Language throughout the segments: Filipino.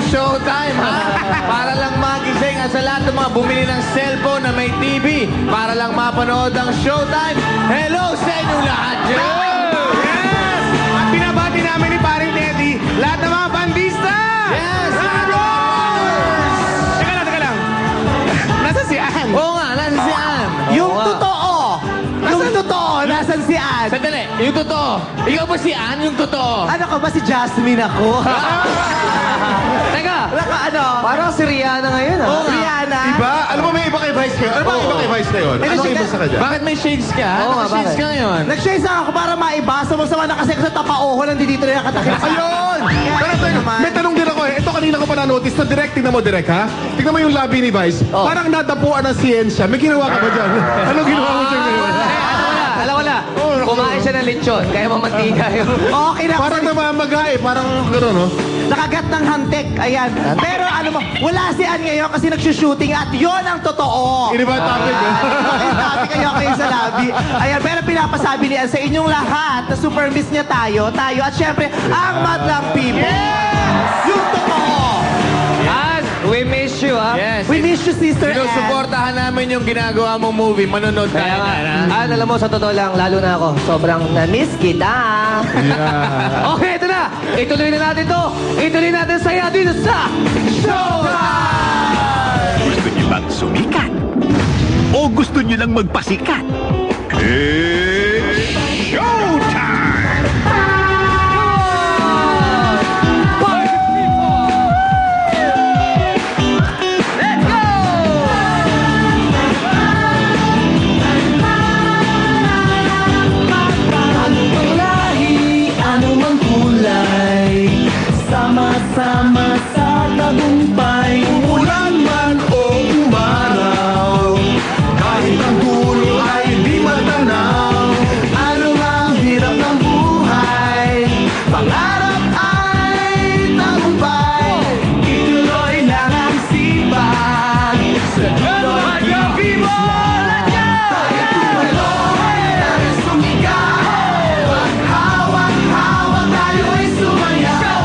showtime, ha? Para lang magising at sa lahat ng mga bumili ng cellphone na may TV para lang mapanood ang showtime. Hello sa inyong lahat, Yes! At binabati namin ni Paring Teddy lahat ng mga bandista! Yes! Teka lang. Nasa si Ann? Oo nga, nasa si Ann. Yung Oo nga. totoo! Yung totoo! Nasaan si Ann? Sandali, yung totoo. Ikaw ba si Ann, yung totoo? Ano ka ba si Jasmine ako? Teka, ano? Parang si Rihanna ngayon, ah. Oo nga. Rihanna? Iba? Alam mo, may iba kay Vice kayo. Ano ba iba kay Vice na yun? May Ano nasa- iba sa kanya? bakit may shades ka? Oo nga, Naka-shades bakit? ka ngayon. Nag-shades lang ako para maibasa mo sa mga kasi sa tapaoho lang dito na nakatakip. Ayun! Pero ito, naman. may tanong din ako eh. Ito kanina ko pa na-notice. Ito direct, tingnan mo direct ha. Tingnan mo yung labi ni Vice. Oh. Parang nadapuan ng siyensya. May ginawa ka ba dyan? Ano ginawa mo dyan ngayon? Alam ko na. Kumain siya ng lechon, kaya mamantika yun. Okay na. Parang namamaga eh. Parang gano'n, no? Nakagat ng hantek, ayan. Pero ano mo, wala si Ann ngayon kasi nagsushooting at yon ang totoo. Ini ba topic eh? Topic kayo sa labi. Ayan, pero pinapasabi ni Ann sa inyong lahat na super miss niya tayo, at syempre, ang Madlang People. Yung totoo. Ann, we miss you, ha? Yes. We miss you, Sister Ann. Sinusuportahan namin yung ginagawa mong movie. Manonood tayo Kaya nga, na. Ann, alam mo, sa totoo lang, lalo na ako, sobrang na-miss kita. Yeah. Okay, ito na. Ituloy na natin to. Ituloy natin saya dito sa Showtime! Gusto niyo bang sumikat? O gusto niyo lang magpasikat? It's showtime! Party people! Let's go! Anumang lahi, anumang kulay, sama-sama sa tagumpay. Umulan man o umaraw, kahit ang dulo ay di matanaw. Ano ang hirap ng buhay, pangarap ay tagumpay. Ituloy lang ang sipag, sa dulo'y kibislan. Tayo tumalon, tayo sumigaw, maghawak-hawak tayo'y sumayaw.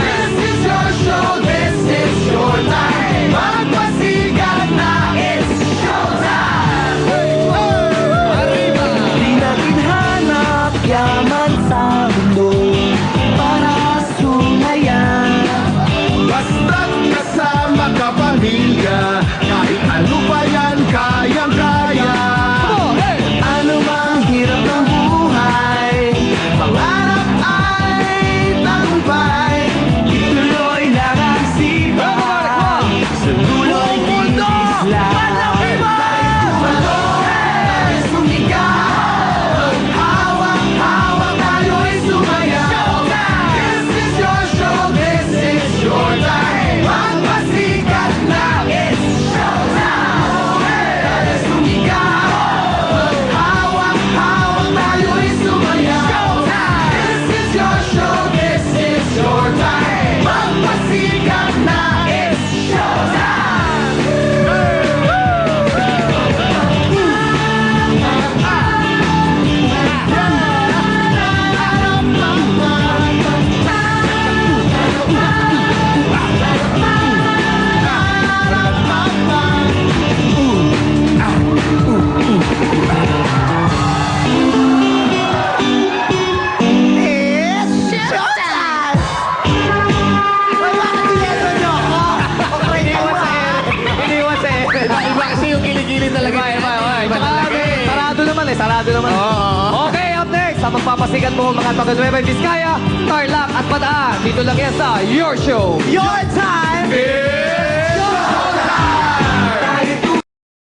This is your show, this is your time. Magpasikat na, it's showtime. Di natin hanap yaman sa mundo para sumayan. Basta't kasama ka pamilya, kahit ano pa yan, kayang-kaya. Ano mang hirap ng buhay, pangarap ay tagumpay. Ituloy lang ang sipag, sa dulo'y kikislan. Tayo tumalon, tayo sumigaw, hawak-hawak tayo'y sumayaw. This is your show, this is your time. Magpasikat na, it's showtime. Tayo sumigaw, hawak-hawak tayo'y sumayaw. This is your show, this is your time. Magpasikat na, it's showtime. It's showtime! Uy, bakit nileto niyo ako? Okay, Iniwan sa Ellen. Iniwan sa Ellen. Iba kasi yung kiligilid talaga. Iba. Iba Tsaka, talaga eh. sarado naman eh. Sarado naman. Oo. Okay, up next. Sa magpapasikat mo mga taga-Nueva Vizcaya, Tarlac at Bataan. Dito lang yan sa Your Show. Your time! It's